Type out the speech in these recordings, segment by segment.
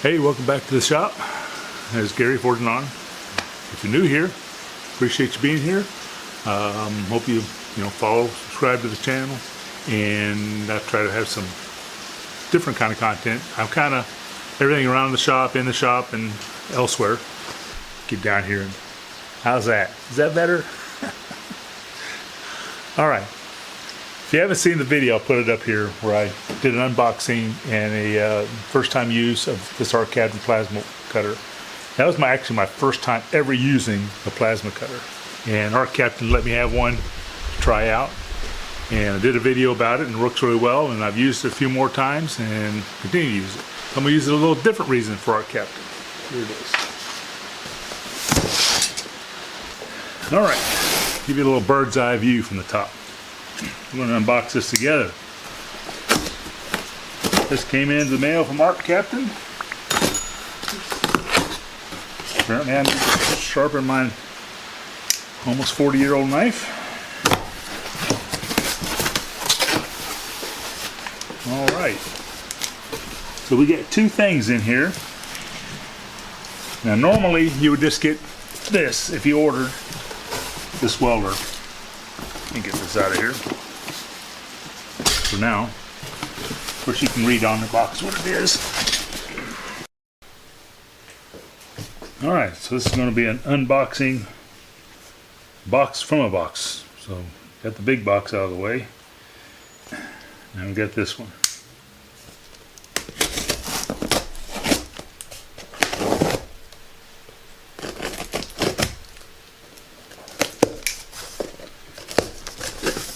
Hey, welcome back to the shop. As Gary forging on. If you're new here, appreciate you being here. Hope you follow, subscribe to the channel, and I try to have some different kind of content. I'm kind of everything around the shop, in the shop, and elsewhere. Get down here and how's that? Is that better? All right. If you haven't seen the video, I'll put it up here where I did an unboxing and a first time use of this Arccaptain plasma cutter. That was actually my first time ever using a plasma cutter. And Arccaptain let me have one to try out. And I did a video about it and it works really well, and I've used it a few more times and continue to use it. I'm going to use it a little different reason for Arccaptain. Here it is. Alright, give you a little bird's eye view from the top. We're going to unbox this together. This came in the mail from Arccaptain. Apparently I need to sharpen my almost 40-year-old knife. Alright. So we get two things in here. Now normally you would just get this if you ordered this welder. Let me get this out of here for now. Of course you can read on the box what it is. Alright, so this is going to be an unboxing box from a box. So got the big box out of the way. Now we got this one.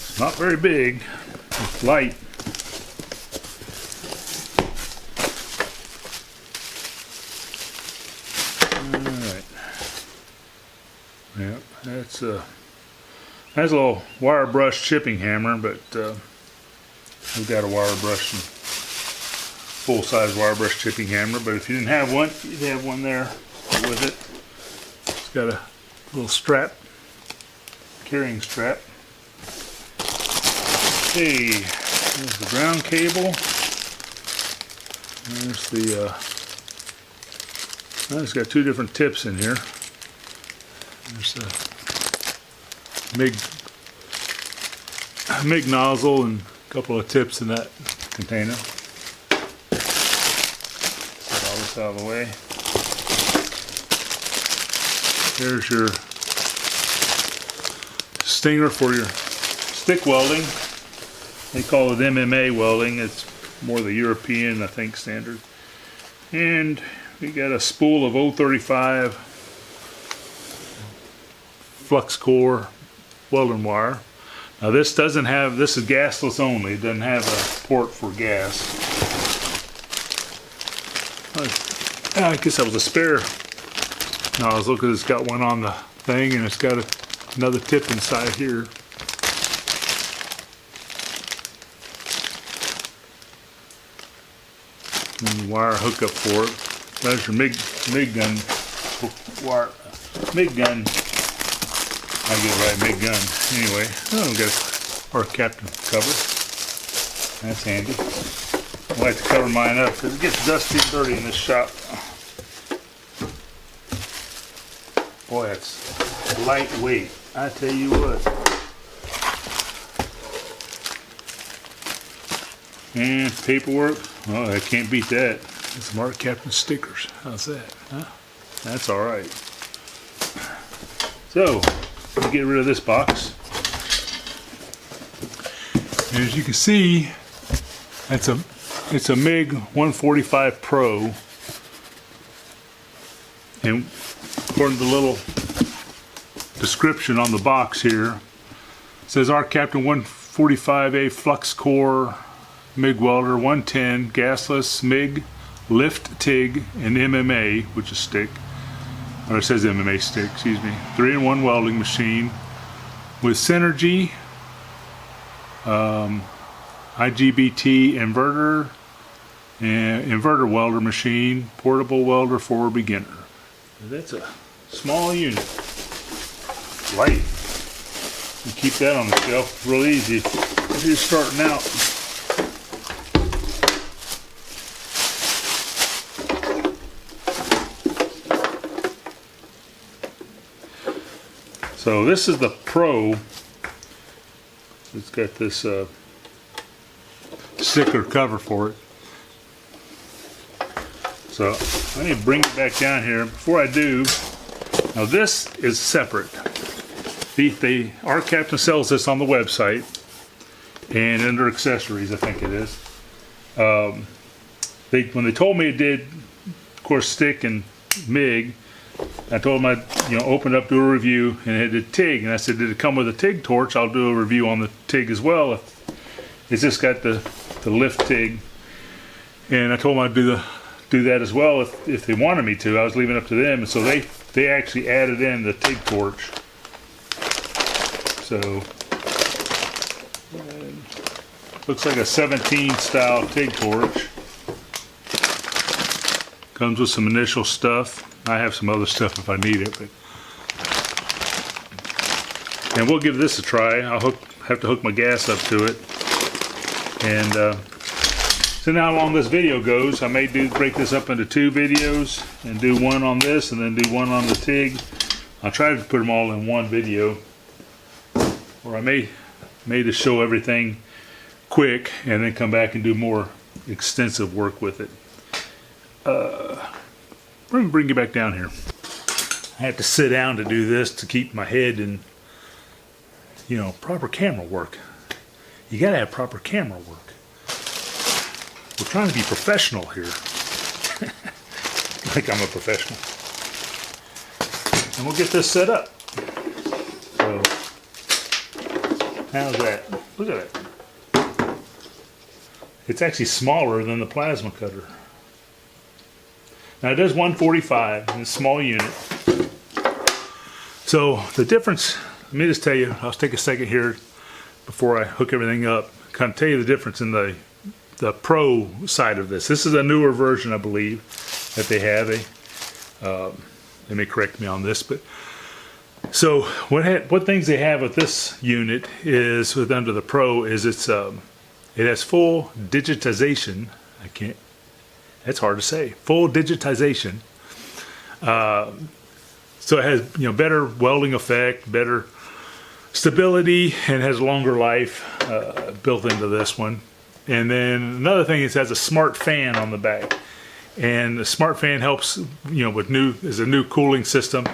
It's not very big, it's light. Alright. Yeah, that's a little wire brush chipping hammer, but we've got a wire brush and full-size wire brush chipping hammer. But if you didn't have one, you'd have one there with it. It's got a little strap, carrying strap. Okay, there's the ground cable. There's the it's got two different tips in here. There's a MIG nozzle and a couple of tips in that container. Get all this out of the way. There's your stinger for your stick welding. They call it MMA welding. It's more the European, I think, standard. And we got a spool of 035 Flux Core welding wire. Now this doesn't have, this is gasless only. It doesn't have a port for gas. I guess that was a spare nozzle because it's got one on the thing and it's got another tip inside here. And the wire hookup for it. There's your MIG gun wire. MIG gun. I get it right, MIG gun. Anyway, oh, we got our Arccaptain cover. That's handy. I like to cover mine up because it gets dusty and dirty in this shop. Boy, it's lightweight. I tell you what. And paperwork. Oh, I can't beat that. It's some Arccaptain stickers. How's that? Huh? That's all right. So, let me get rid of this box. And as you can see, it's a MIG 145 Pro. And according to the little description on the box here, it says Arccaptain 145A Flux Core MIG welder, 110, gasless, MIG, lift TIG, and MMA, which is stick. Or it says MMA stick, excuse me. 3-in-1 welding machine with Synergy, IGBT inverter, and inverter welder machine, portable welder for beginner. That's a small unit. Light. You keep that on the shelf real easy if you're starting out. So this is the Pro. It's got this sticker cover for it. So I need to bring it back down here. Before I do, now this is separate. The Arccaptain sells this on the website and under accessories, I think it is. When they told me it did, of course, stick and MIG, I told them I'd open it up, do a review, and it did TIG. And I said, did it come with a TIG torch? I'll do a review on the TIG as well. It's just got the lift TIG, and I told them I'd do that as well if they wanted me to. I was leaving it up to them, and so they actually added in the TIG torch. So looks like a 17 style TIG torch. Comes with some initial stuff. I have some other stuff if I need it, and we'll give this a try. I'll have to hook my gas up to it, and so now how long this video goes, I may break this up into 2 videos and do one on this and then do one on the TIG. I'll try to put them all in one video, or I may just show everything quick and then come back and do more extensive work with it. We're going to bring you back down here. I have to sit down to do this to keep my head in, proper camera work. You got to have proper camera work. We're trying to be professional here. Like I'm a professional. And we'll get this set up. So, how's that? Look at that. It's actually smaller than the plasma cutter. Now it does 145 in a small unit. So the difference, let me just tell you, I'll take a second here before I hook everything up, kind of tell you the difference in the Pro side of this. This is a newer version, I believe, that they have. They may correct me on this, but so what things they have with this unit is under the Pro is it has full digitization. That's hard to say. Full digitization. So it has better welding effect, better stability, and has longer life built into this one. And then another thing is it has a smart fan on the back, and the smart fan helps is a new cooling system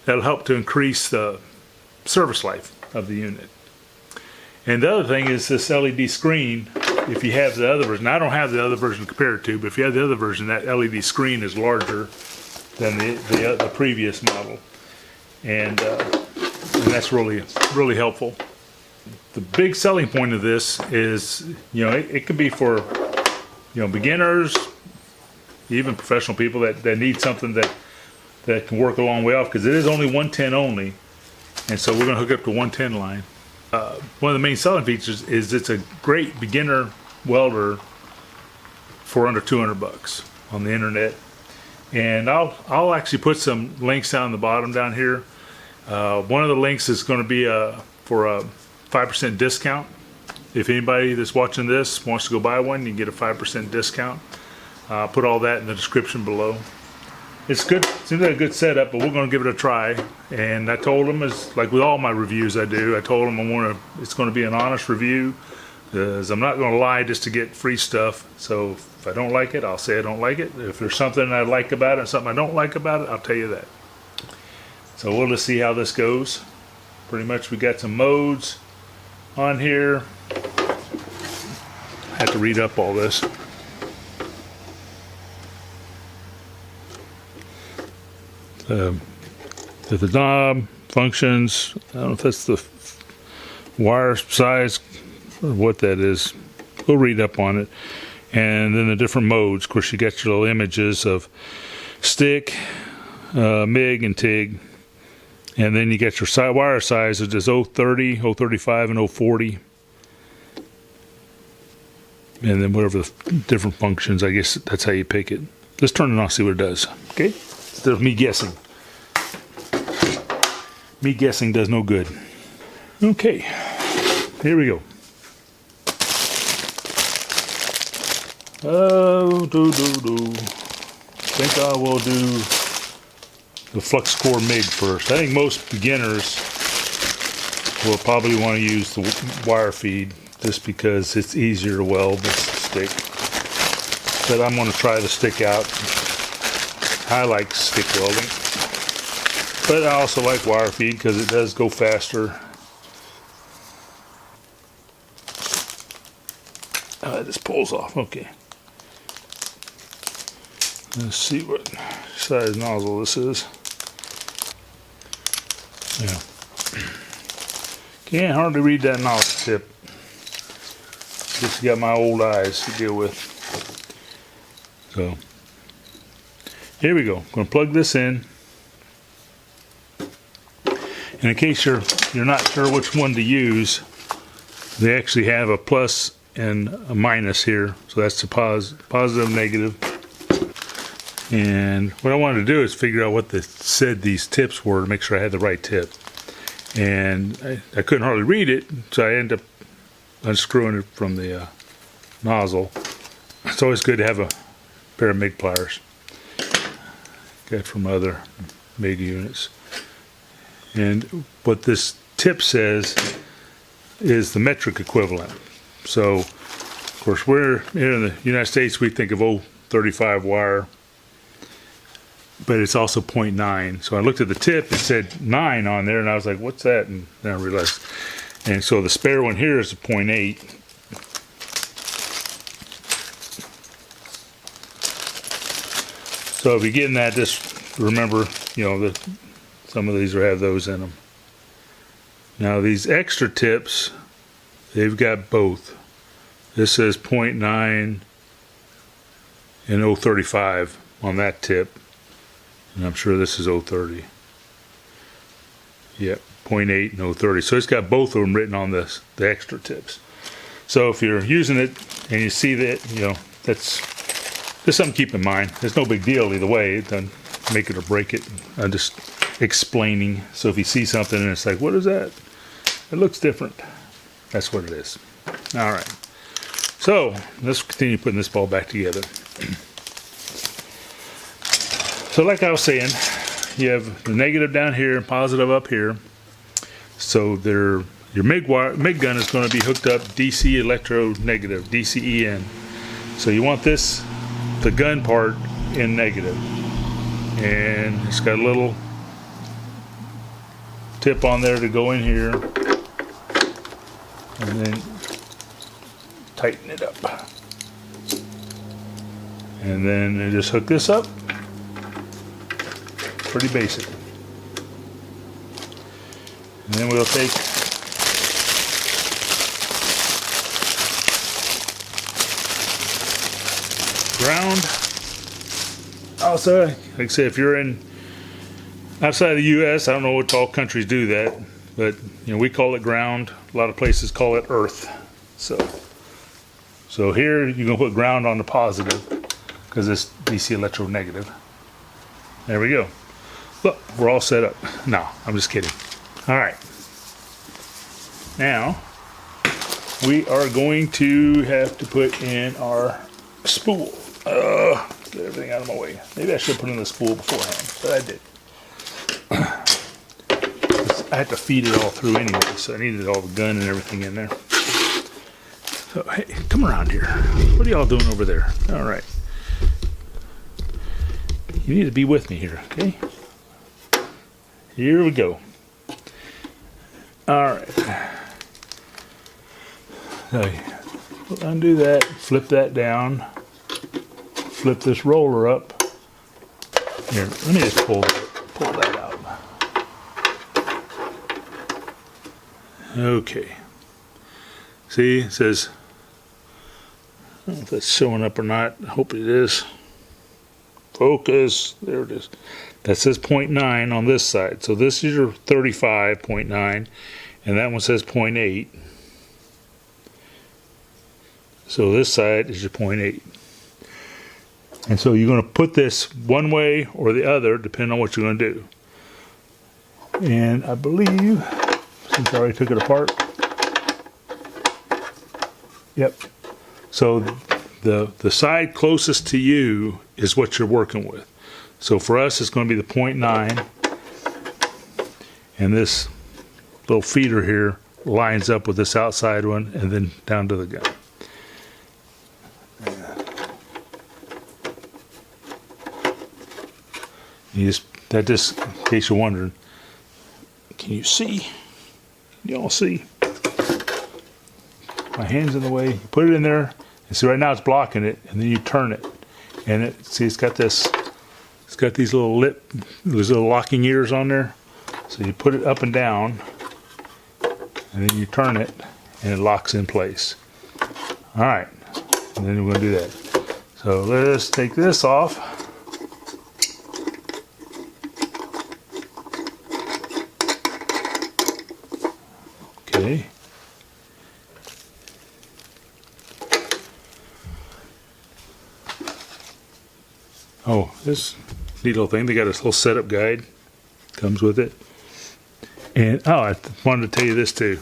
that'll help to increase the service life of the unit. And the other thing is this LED screen. If you have the other version, I don't have the other version compared to, but if you have the other version, that LED screen is larger than the previous model, and that's really helpful. The big selling point of this is, it could be for, beginners, even professional people that need something that can work a long way off, because it is only 110 only, and so we're going to hook up to 110 line. One of the main selling features is it's a great beginner welder for under 200 bucks on the internet, and I'll actually put some links down the bottom down here. One of the links is going to be for a 5% discount. If anybody that's watching this wants to go buy one, you can get a 5% discount. I'll put all that in the description below. It's good. Seems like a good setup, but we're going to give it a try. And I told them, as like with all my reviews I do, I told them it's going to be an honest review, because I'm not going to lie just to get free stuff. So if I don't like it, I'll say I don't like it. If there's something I like about it and something I don't like about it, I'll tell you that. So we'll just see how this goes. Pretty much we got some modes on here. I have to read up all this. The knob functions, I don't know if that's the wire size or what that is. We'll read up on it. And then the different modes. Of course, you got your little images of stick, MIG, and TIG. And then you got your wire size, which is 030, 035, and 040. And then whatever the different functions, I guess that's how you pick it. Let's turn it on, see what it does. Okay? Instead of me guessing. Me guessing does no good. Okay, here we go. I think I will do the Flux Core MIG first. I think most beginners we'll probably want to use the wire feed just because it's easier to weld this stick. But I'm going to try the stick out. I like stick welding, but I also like wire feed because it does go faster. This pulls off. Okay. Let's see what size nozzle this is. Yeah. Can't hardly read that nozzle tip. Just got my old eyes to deal with. So here we go. I'm going to plug this in. And in case you're not sure which one to use, they actually have a plus and a minus here. So that's the positive, negative. And what I wanted to do is figure out what they said these tips were to make sure I had the right tip. And I couldn't hardly read it, so I ended up unscrewing it from the nozzle. It's always good to have a pair of MIG pliers. Got from other MIG units. And what this tip says is the metric equivalent. So, of course, we're here in the United States, we think of 0.35 wire, but it's also 0.9. So I looked at the tip, it said 9 on there, and I was like, what's that? And then I realized. And so the spare one here is a 0.8. So if you're getting that, just remember, you know, that some of these will have those in them. Now these extra tips, they've got both. This says 0.9 and 0.35 on that tip. And I'm sure this is 0.30. Yep, 0.8 and 0.30. So it's got both of them written on this, the extra tips. So if you're using it and you see that, you know, that's just something to keep in mind. It's no big deal either way. It doesn't make it or break it. I'm just explaining. So if you see something and it's like, what is that? It looks different. That's what it is. All right. So let's continue putting this ball back together. So like I was saying, you have the negative down here and positive up here. So your MIG gun is going to be hooked up DC electronegative, DCEN. So you want this, the gun part, in negative. And it's got a little tip on there to go in here. And then tighten it up. And then you just hook this up. Pretty basic. And then we'll take ground. Also, like I said, if you're outside of the U.S., I don't know what all countries do that, but you know, we call it ground. A lot of places call it earth. So here you're gonna put ground on the positive because it's DC electronegative. There we go. Look, we're all set up. No, I'm just kidding. All right. Now we are going to have to put in our spool. Get everything out of my way. Maybe I should put in the spool beforehand, but I did. I had to feed it all through anyway, so I needed all the gun and everything in there. So, hey, come around here. What are y'all doing over there? All right. You need to be with me here, okay? Here we go. All right. So, undo that, flip that down, flip this roller up. Here, let me just pull that out. Okay. See, it says, I don't know if that's showing up or not. I hope it is. Focus. There it is. That says 0.9 on this side. So this is your 35.9, and that one says 0.8. So this side is your 0.8. And so you're going to put this one way or the other, depending on what you're going to do. And I believe, since I already took it apart, yep. So the side closest to you is what you're working with. So for us, it's going to be the 0.9, and this little feeder here lines up with this outside one, and then down to the gun. That just, in case you're wondering, can you see? Can y'all see? My hand's in the way. You put it in there, and see right now it's blocking it, and then you turn it, and see it's got this. It's got these little these little locking ears on there. So you put it up and down, and then you turn it, and it locks in place. All right, and then we're gonna do that. So let's take this off. Okay. Oh, this neat little thing. They got this little setup guide. Comes with it. And, oh, I wanted to tell you this too.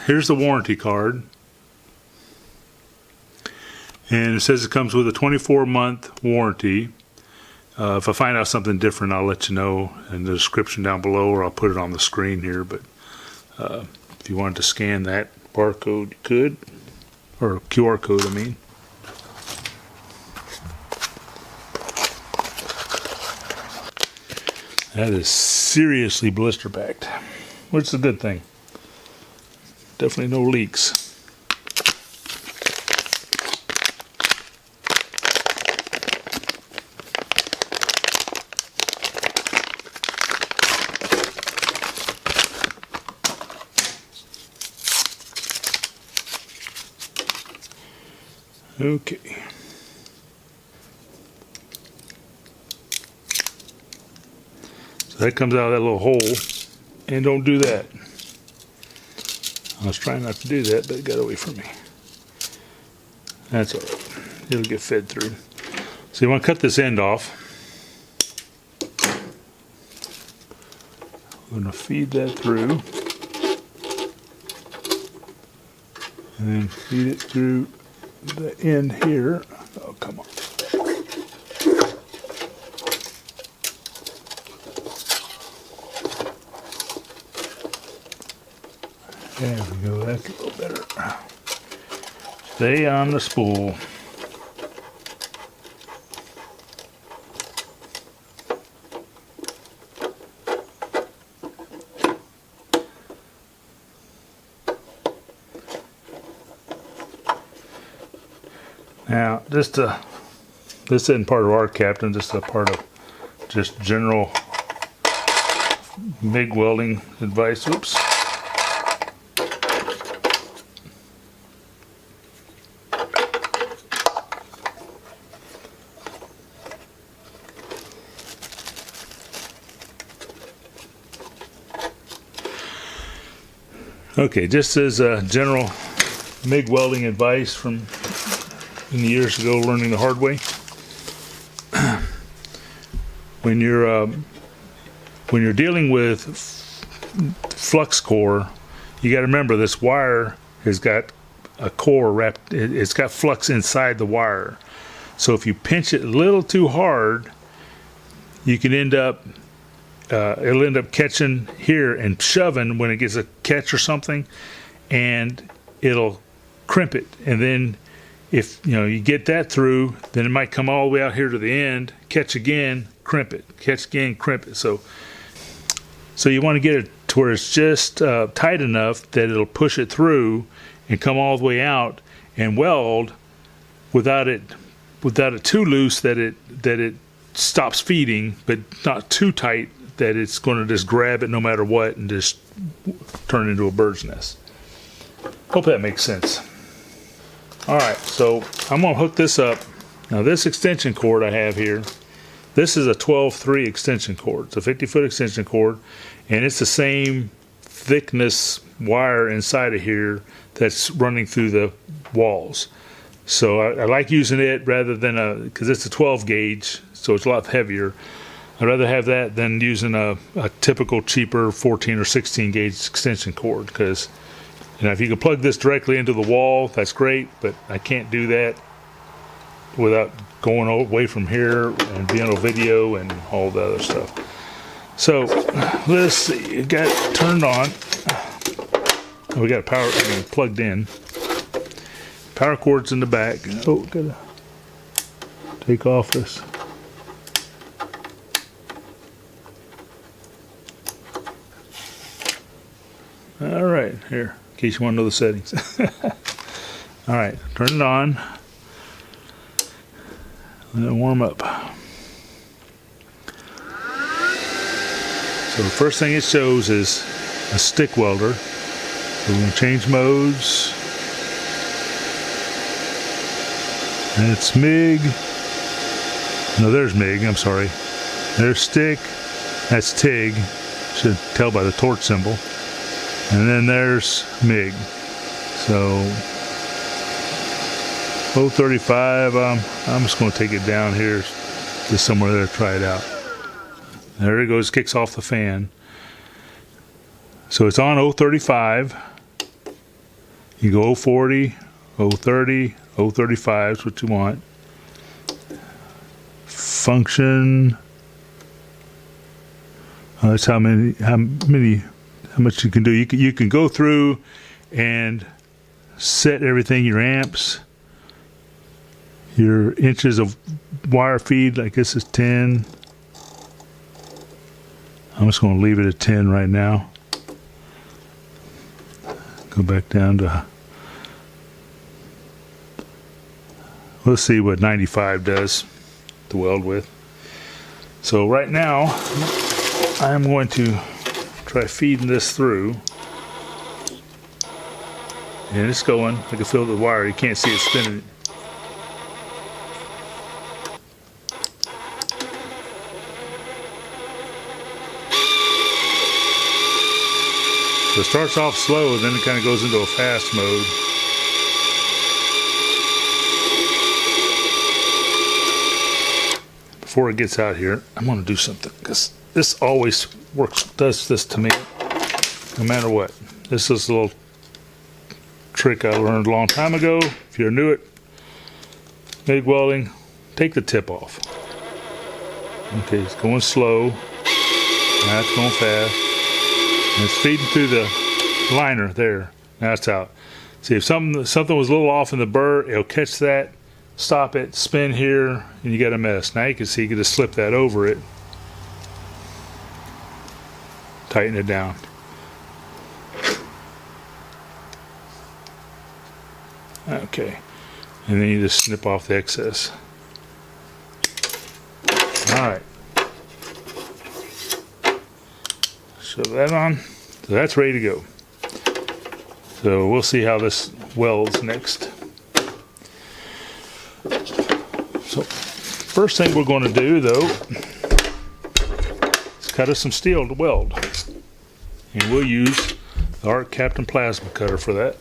Here's the warranty card. And it says it comes with a 24-month warranty. If I find out something different, I'll let you know in the description down below, or I'll put it on the screen here. But if you wanted to scan that barcode, you could. Or QR code, I mean. That is seriously blister packed, which is a good thing. Definitely no leaks. Okay. So that comes out of that little hole, and don't do that. I was trying not to do that, but it got away from me. That's all right. It'll get fed through. So you want to cut this end off. I'm going to feed that through. And then feed it through the end here. Oh, come on. There we go, that's a little better. Stay on the spool. Now, this isn't part of Arccaptain, just a part of just general MIG welding advice. Oops. Okay, just as a general MIG welding advice from years ago, learning the hard way. When you're dealing with Flux Core, you got to remember this wire has got a core wrapped. It's got flux inside the wire. So if you pinch it a little too hard, you can end up. It'll end up catching here and shoving when it gets a catch or something, and it'll crimp it. And then if you get that through, then it might come all the way out here to the end, catch again, crimp it, catch again, crimp it. So you want to get it to where it's just tight enough that it'll push it through and come all the way out and weld without it too loose that it stops feeding, but not too tight that it's going to just grab it no matter what and just turn it into a bird's nest. Hope that makes sense. Alright, so I'm going to hook this up. Now this extension cord I have here, this is a 12-3 extension cord. It's a 50-foot extension cord, and it's the same thickness wire inside of here that's running through the walls. So I like using it rather than because it's a 12 gauge, so it's a lot heavier. I'd rather have that than using a typical cheaper 14 or 16 gauge extension cord, because if you can plug this directly into the wall, that's great, but I can't do that without going away from here and being on video and all the other stuff. So let's see, it got turned on. Oh, we got power plugged in. Power cord's in the back. Oh, gotta take off this. All right, here, in case you want to know the settings. All right, turn it on. Let it warm up. So the first thing it shows is a stick welder. So we're going to change modes. And it's MIG. No, there's MIG, I'm sorry. There's stick. That's TIG. Should tell by the torch symbol. And then there's MIG. So 035, I'm just going to take it down here just somewhere there to try it out. There it goes, kicks off the fan. So it's on 035. You go 040, 030, 035 is what you want. Function. That's how much you can do. You can go through and set everything, your amps, your inches of wire feed, like this is 10. I'm just going to leave it at 10 right now. Go back down to, let's see what 95 does to weld with. So right now, I'm going to try feeding this through. And it's going. I can feel the wire. You can't see it spinning. So it starts off slow, and then it kind of goes into a fast mode. Before it gets out here, I'm going to do something, because this always does this to me, no matter what. This is a little trick I learned a long time ago. If you're new at MIG welding, take the tip off. Okay, it's going slow. Now it's going fast. And it's feeding through the liner there. Now it's out. See, if something was a little off in the burr, it'll catch that, stop it, spin here, and you got a mess. Now you can see you can just slip that over it. Tighten it down. Okay. And then you just snip off the excess. Alright. Shove that on. So that's ready to go. So we'll see how this welds next. So first thing we're going to do though is cut us some steel to weld. And we'll use the Arccaptain plasma cutter for that.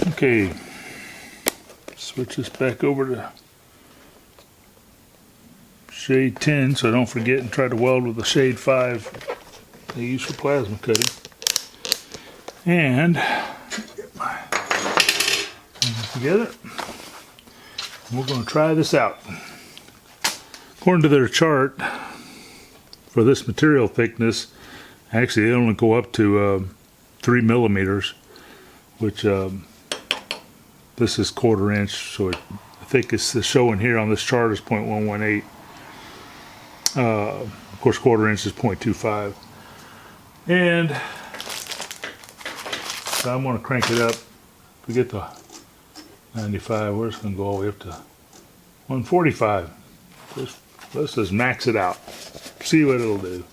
Okay, switch this back over to shade 10 so I don't forget and try to weld with the shade 5 they use for plasma cutting. And get my things together. We're going to try this out. According to their chart, for this material thickness, actually they only go up to 3 millimeters, which this is 1/4 inch, so the thickest that's showing here on this chart is 0.118. Of course, 1/4 inch is 0.25. And so I'm going to crank it up. We get to 95. We're just going to go all the way up to 145. Let's just max it out. See what it'll do.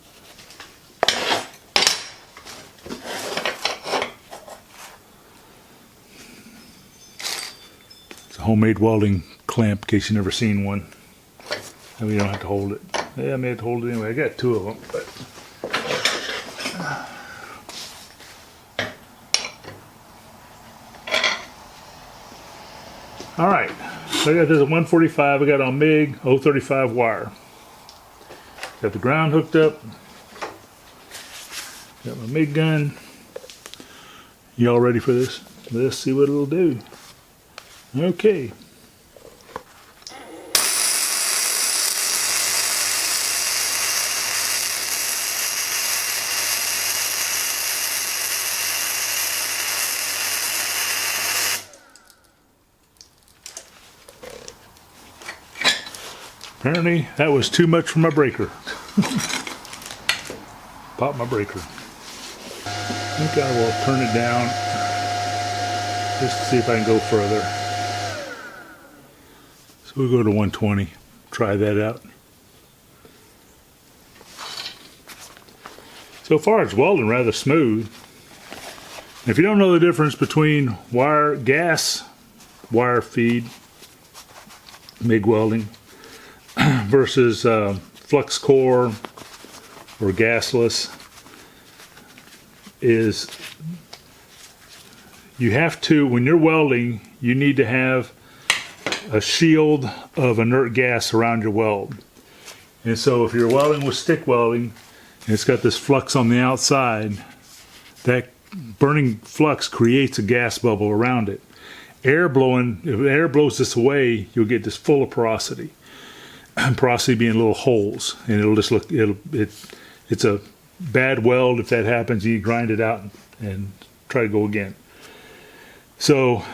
It's a homemade welding clamp, in case you've never seen one. And you don't have to hold it. Yeah, I may have to hold it anyway. I got 2 of them, but. All right, so I got this at 145. I got on MIG 035 wire. Got the ground hooked up. Got my MIG gun. Y'all ready for this? Let's see what it'll do. Okay. Apparently, that was too much for my breaker. Pop my breaker. I think I will turn it down just to see if I can go further. So we'll go to 120. Try that out. So far, it's welding rather smooth. If you don't know the difference between gas wire feed, MIG welding, versus Flux Core or Gasless, is you have to, when you're welding, you need to have a shield of inert gas around your weld. And so if you're welding with stick welding, and it's got this flux on the outside, that burning flux creates a gas bubble around it. If air blows this away, you'll get this full of porosity. Porosity being little holes, and it'll just look, it's a bad weld. If that happens, you grind it out and try to go again. So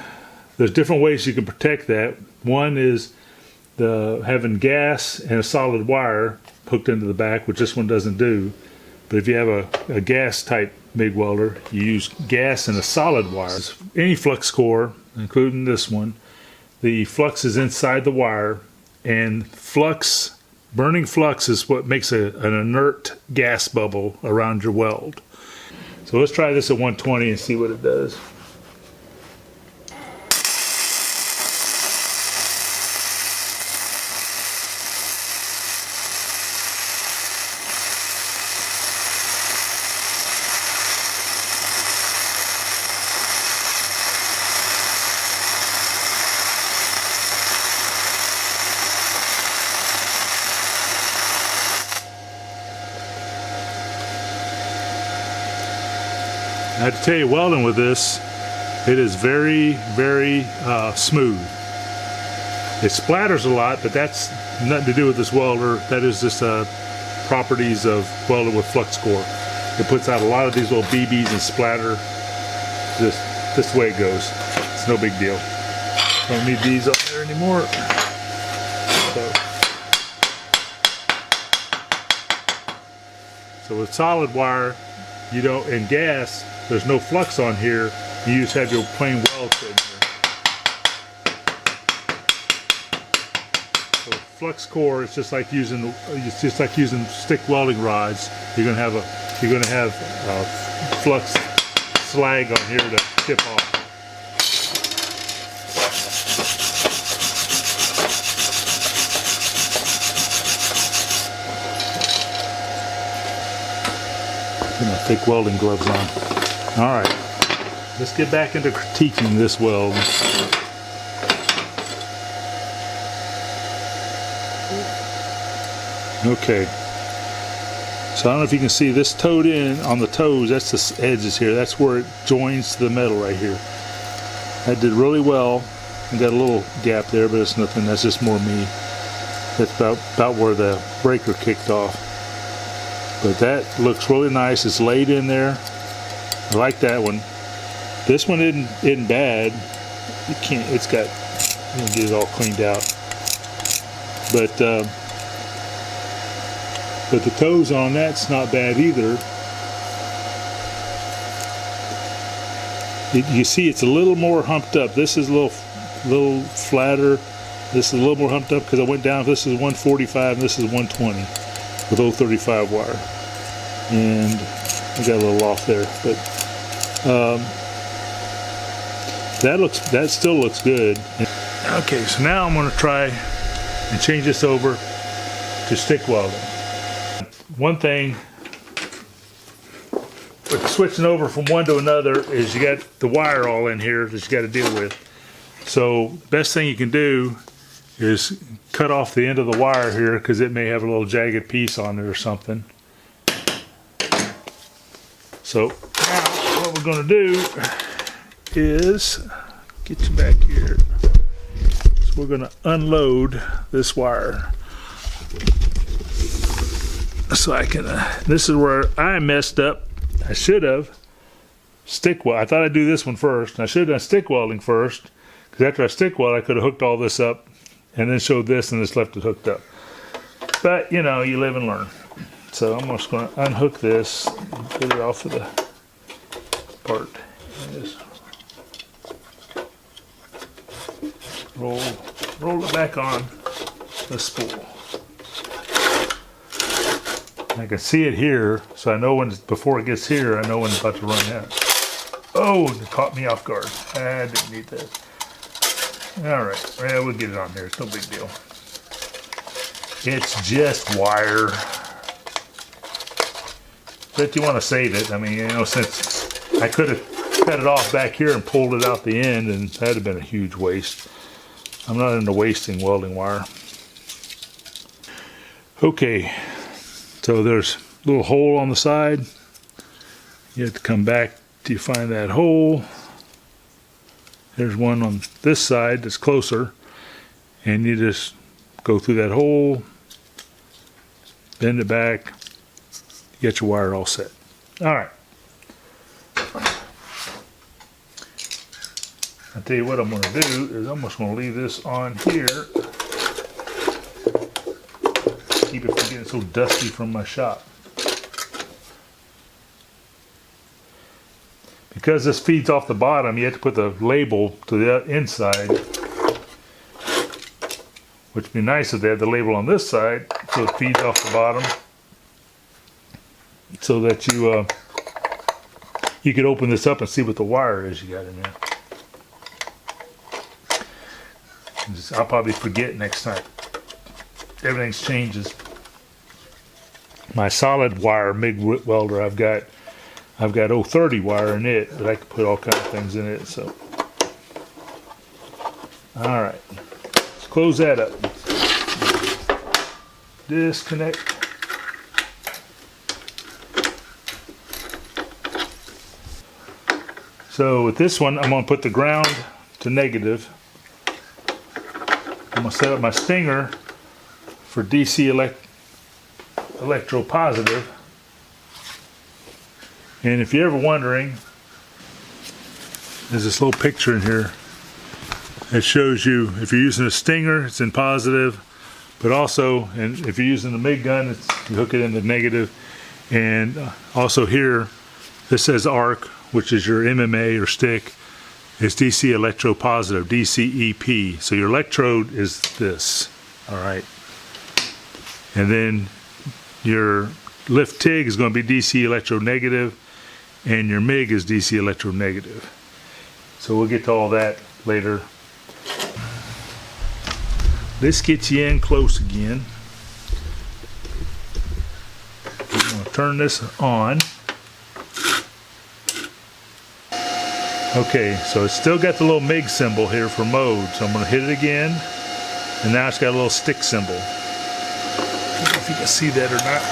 there's different ways you can protect that. One is having gas and a solid wire hooked into the back, which this one doesn't do. But if you have a gas type MIG welder, you use gas and a solid wire. Any flux core, including this one, the flux is inside the wire. And burning flux is what makes an inert gas bubble around your weld. So let's try this at 120 and see what it does. I have to tell you, welding with this, it is very, very smooth. It splatters a lot, but that's nothing to do with this welder. That is just properties of welding with Flux Core. It puts out a lot of these little BBs and splatter. Just the way it goes. It's no big deal. Don't need these up there anymore. So with solid wire, you don't, and gas, there's no flux on here. You just have your plain weld sitting here. So Flux Core, it's just like using stick welding rods. You're gonna have flux slag on here to chip off. Thick welding gloves on. All right, let's get back into critiquing this weld. Okay, so I don't know if you can see this toed in on the toes. That's the edges here. That's where it joins to the metal right here. That did really well. I got a little gap there, but it's nothing. That's just more me. That's about where the breaker kicked off. But that looks really nice. It's laid in there. I like that one. This one isn't bad. You can't. It's got and get it all cleaned out. But the toes on that's not bad either. You see, it's a little more humped up. This is a little flatter. This is a little more humped up because I went down. This is 145 and this is 120 with 035 wire, and I got a little off there, but that still looks good. Okay, so now I'm going to try and change this over to stick welding. One thing with switching over from one to another is you got the wire all in here that you got to deal with. So best thing you can do is cut off the end of the wire here because it may have a little jagged piece on it or something. So now what we're going to do is get you back here. So we're going to unload this wire. So I can, this is where I messed up. I should have stick weld. I thought I'd do this one first. And I should have done stick welding first, because after I stick weld, I could have hooked all this up and then showed this and just left it hooked up. But you know, you live and learn. So I'm just going to unhook this and get it off of the part. And just roll it back on the spool. I can see it here, so I know when, before it gets here, I know when it's about to run out. Oh, it caught me off guard. I didn't need that. All right, well, we'll get it on there. It's no big deal. It's just wire. But you want to save it. I mean, you know, since I could have cut it off back here and pulled it out the end, and that would have been a huge waste. I'm not into wasting welding wire. Okay. So there's a little hole on the side. You have to come back till you find that hole. There's one on this side that's closer, and you just go through that hole, bend it back, get your wire all set. All right. I'll tell you what I'm going to do is I'm just going to leave this on here. Keep it from getting so dusty from my shop. Because this feeds off the bottom, you have to put the label to the inside. Which would be nice if they had the label on this side, so it feeds off the bottom. So that you could open this up and see what the wire is you got in there. I'll probably forget next time. Everything changes. My solid wire MIG welder, I've got 030 wire in it, but I can put all kinds of things in it. So, all right, let's close that up. Disconnect. So with this one, I'm going to put the ground to negative. I'm going to set up my stinger for DC electro positive. And if you're ever wondering, there's this little picture in here that shows you if you're using a stinger, it's in positive, but also, and if you're using the MIG gun, you hook it into negative. And also here, this says arc, which is your MMA or stick. It's DC electro positive, DCEP. So your electrode is this, all right. And then your lift TIG is going to be DC electro negative, and your MIG is DC electro negative. So we'll get to all that later. This gets you in close again. I'm going to turn this on. Okay, so it's still got the little MIG symbol here for mode. So I'm going to hit it again, and now it's got a little stick symbol. I don't know if you can see that or not.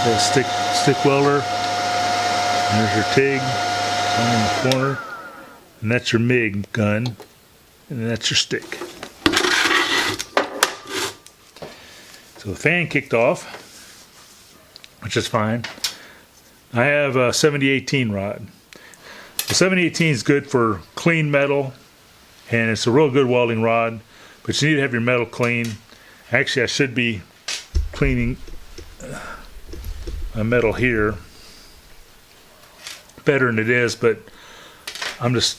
Little stick welder. There's your TIG in the corner, and that's your MIG gun, and that's your stick. So the fan kicked off, which is fine. I have a 7018 rod. The 7018 is good for clean metal, and it's a real good welding rod, but you need to have your metal clean. Actually, I should be cleaning my metal here better than it is, but I'm just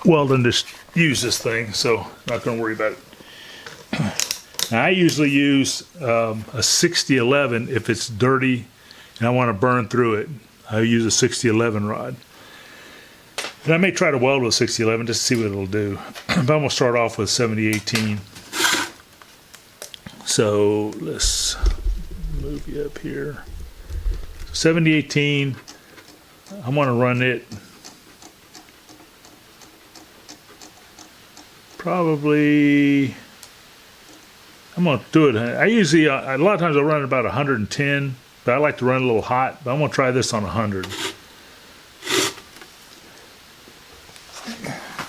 welding to use this thing, so not going to worry about it. Now, I usually use a 6011 if it's dirty and I want to burn through it. I use a 6011 rod. And I may try to weld with 6011 just to see what it'll do. But I'm going to start off with 7018. So let's move you up here. 7018, I'm going to run it probably, I'm going to do it. I usually, a lot of times I'll run it about 110, but I like to run it a little hot. But I'm going to try this on 100.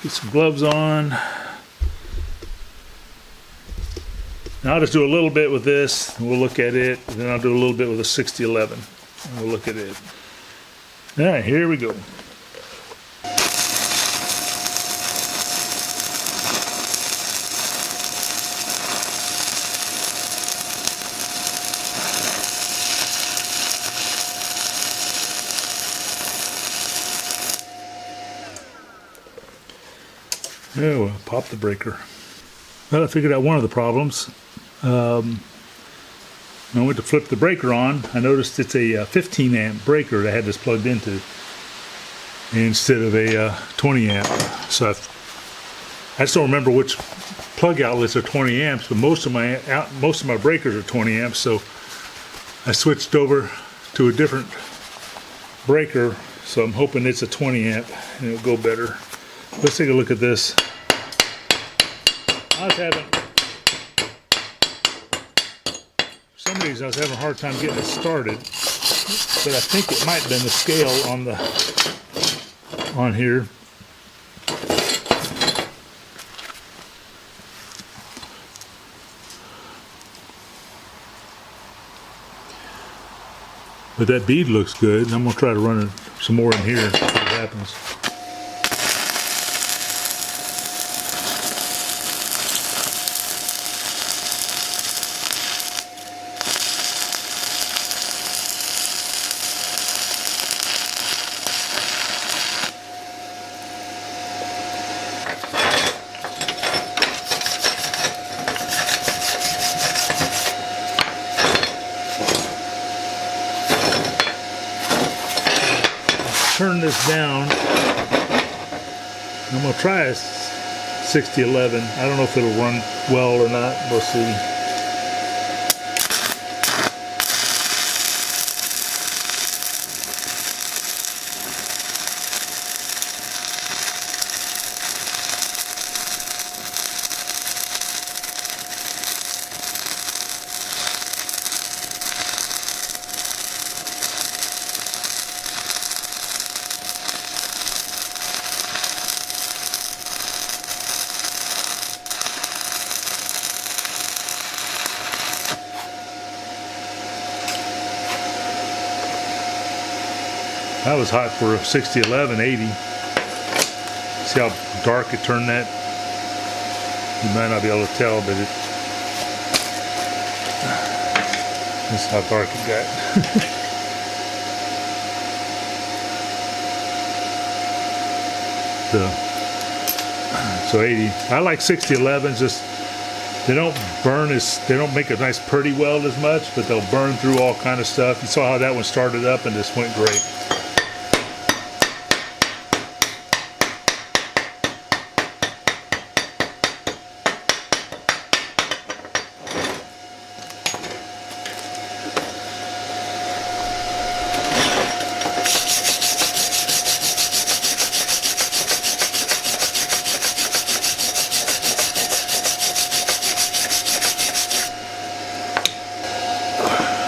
Get some gloves on. Now I'll just do a little bit with this, and we'll look at it. And then I'll do a little bit with a 6011, and we'll look at it. All right, here we go. Oh, well, pop the breaker. Well, I figured out one of the problems. When I went to flip the breaker on, I noticed it's a 15 amp breaker that I had this plugged into instead of a 20 amp. So I just don't remember which plug outlets are 20 amps, but most of my breakers are 20 amps. So I switched over to a different breaker. So I'm hoping it's a 20 amp and it'll go better. Let's take a look at this. For some reason I was having a hard time getting it started, but I think it might have been the scale on here. But that bead looks good. I'm going to try to run some more in here, see what happens. Turn this down. I'm going to try a 6011. I don't know if it'll run well or not. We'll see. That was hot for a 6011, 80. See how dark it turned that? You might not be able to tell, but this is how dark it got. So 80. I like 6011s. Just they don't make a nice pretty weld as much, but they'll burn through all kind of stuff. You saw how that one started up and just went great.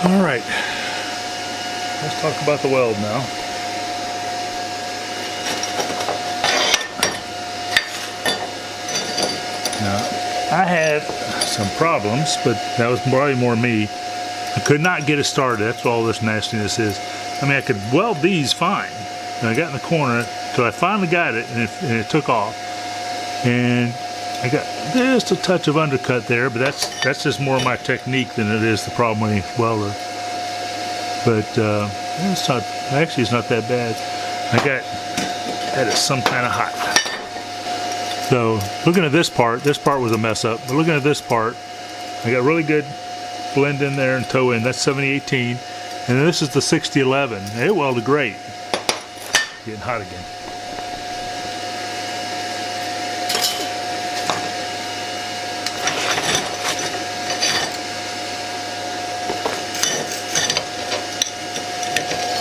All right, let's talk about the weld now. Now, I had some problems, but that was probably more me. I could not get it started. That's what all this nastiness is. I mean, I could weld these fine, and I got in the corner till I finally got it, and it took off. And I got just a touch of undercut there, but that's just more my technique than it is the problem with the welder. But it's not, actually it's not that bad. That is some kind of hot. So looking at this part was a mess up, but looking at this part, I got really good blend in there and toe in. That's 7018, and then this is the 6011. It welded great. Getting hot again.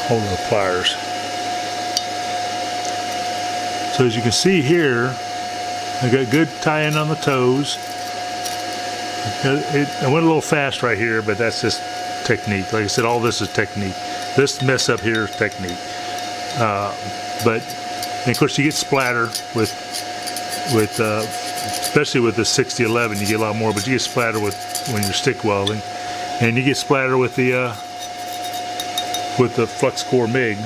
Holding the pliers. So as you can see here, I got good tie-in on the toes. I went a little fast right here, but that's just technique. Like I said, all this is technique. This mess up here is technique. But and of course you get splatter with especially with the 6011, you get a lot more. But you get splatter when you're stick welding, and you get splatter with the Flux Core MIG.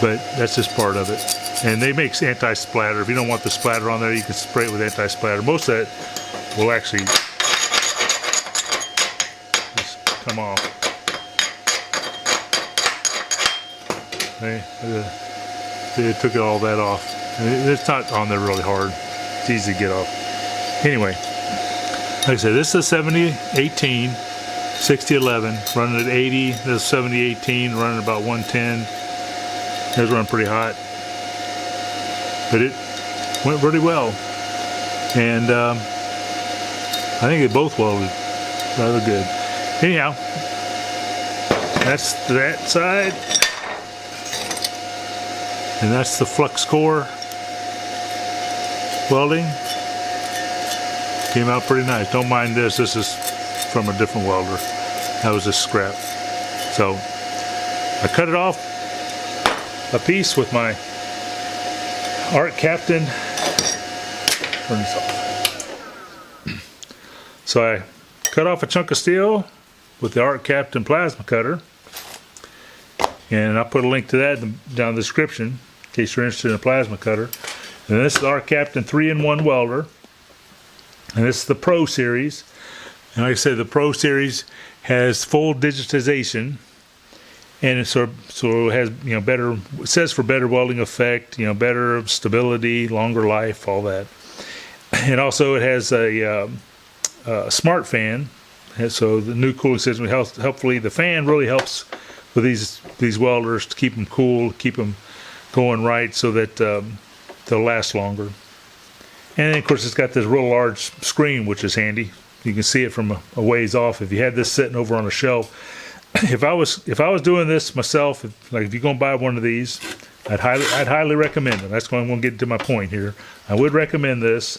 But that's just part of it. And they make anti-splatter. If you don't want the splatter on there, you can spray it with anti-splatter. Most of that will actually just come off. They took all that off. It's not on there really hard. It's easy to get off. Anyway, like I said, this is 7018, 6011, running at 80. This is 7018, running about 110. That's running pretty hot. But it went really well, and I think they both welded rather good. Anyhow, that's that side, and that's the Flux Core welding. Came out pretty nice. Don't mind this. This is from a different welder. That was just scrap. So I cut it off a piece with my Arccaptain. Turn this off. So I cut off a chunk of steel with the Arccaptain plasma cutter, and I'll put a link to that down in the description in case you're interested in a plasma cutter. And this is the Arccaptain 3-in-1 welder, and this is the Pro Series. And like I said, the Pro Series has full digitization. And so it has, you know, better, it says for better welding effect, you know, better stability, longer life, all that. And also it has a smart fan. And so the new cooling system helps, hopefully the fan really helps with these welders to keep them cool, keep them going right so that they'll last longer. And then of course it's got this real large screen, which is handy. You can see it from a ways off. If you had this sitting over on a shelf, if I was doing this myself, if you're gonna buy one of these, I'd highly recommend it. That's when I'm gonna get to my point here. I would recommend this,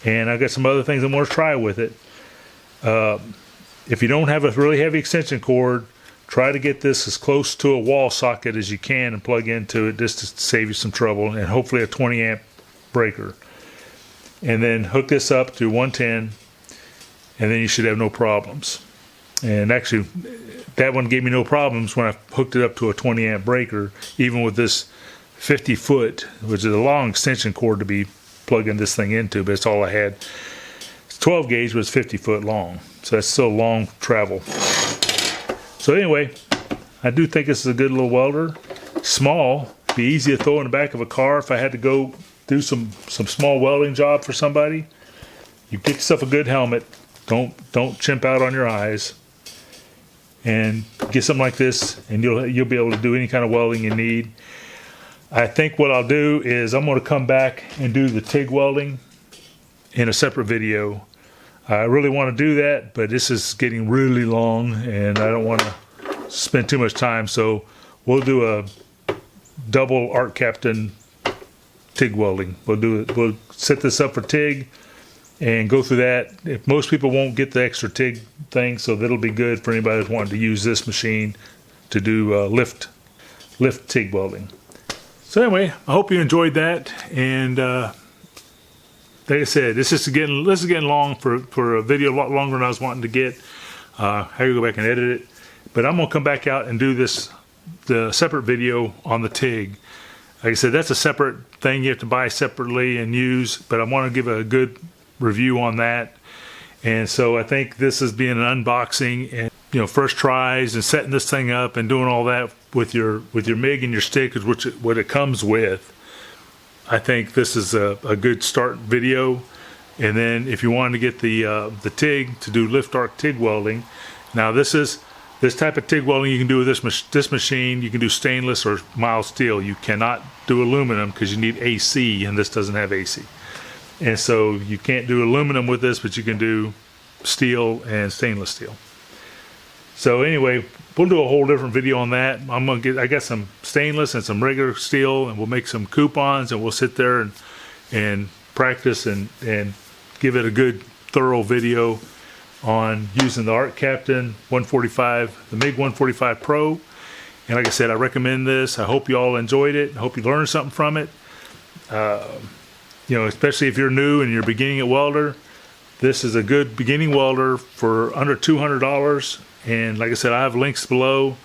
and I've got some other things I'm gonna try with it. If you don't have a really heavy extension cord, try to get this as close to a wall socket as you can and plug into it, just to save you some trouble, and hopefully a 20 amp breaker. And then hook this up to 110, and then you should have no problems. And actually, that one gave me no problems when I hooked it up to a 20 amp breaker, even with this 50 foot, which is a long extension cord to be plugging this thing into, but it's all I had. It's 12 gauge, but it's 50 foot long. So that's still long travel. So anyway, I do think this is a good little welder. Small, be easy to throw in the back of a car if I had to go do some small welding job for somebody. You get yourself a good helmet. Don't chimp out on your eyes. And get something like this, and you'll be able to do any kind of welding you need. I think what I'll do is I'm going to come back and do the TIG welding in a separate video. I really want to do that, but this is getting really long, and I don't want to spend too much time. So we'll do a double Arccaptain TIG welding. We'll set this up for TIG and go through that. If most people won't get the extra TIG thing, so that'll be good for anybody that's wanting to use this machine to do lift TIG welding. So anyway, I hope you enjoyed that, and like I said, this is getting long for a video, a lot longer than I was wanting to get. I have to go back and edit it, but I'm gonna come back out and do this the separate video on the TIG. Like I said, that's a separate thing you have to buy separately and use, but I want to give a good review on that. And so I think this is being an unboxing and, you know, first tries and setting this thing up and doing all that with your MIG and your stick is what it comes with. I think this is a good start video. And then if you want to get the TIG to do lift arc TIG welding, now this type of TIG welding you can do with this machine. You can do stainless or mild steel. You cannot do aluminum because you need AC, and this doesn't have AC. And so you can't do aluminum with this, but you can do steel and stainless steel. So anyway, we'll do a whole different video on that. I got some stainless and some regular steel, and we'll make some coupons, and we'll sit there and practice and give it a good thorough video on using the Arccaptain 145, the MIG 145 Pro. And like I said, I recommend this. I hope you all enjoyed it. I hope you learned something from it. You know, especially if you're new and you're beginning at welder, this is a good beginning welder for under $200. And like I said, I have links below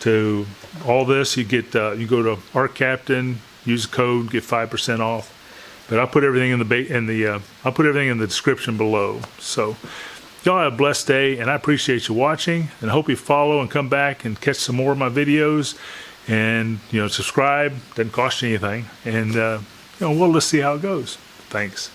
to all this. You get you go to Arccaptain, use the code, get 5% off. But I'll put everything I'll put everything in the description below. So y'all have a blessed day, and I appreciate you watching, and I hope you follow and come back and catch some more of my videos. And you know, subscribe, doesn't cost you anything, and you know, we'll just see how it goes. Thanks.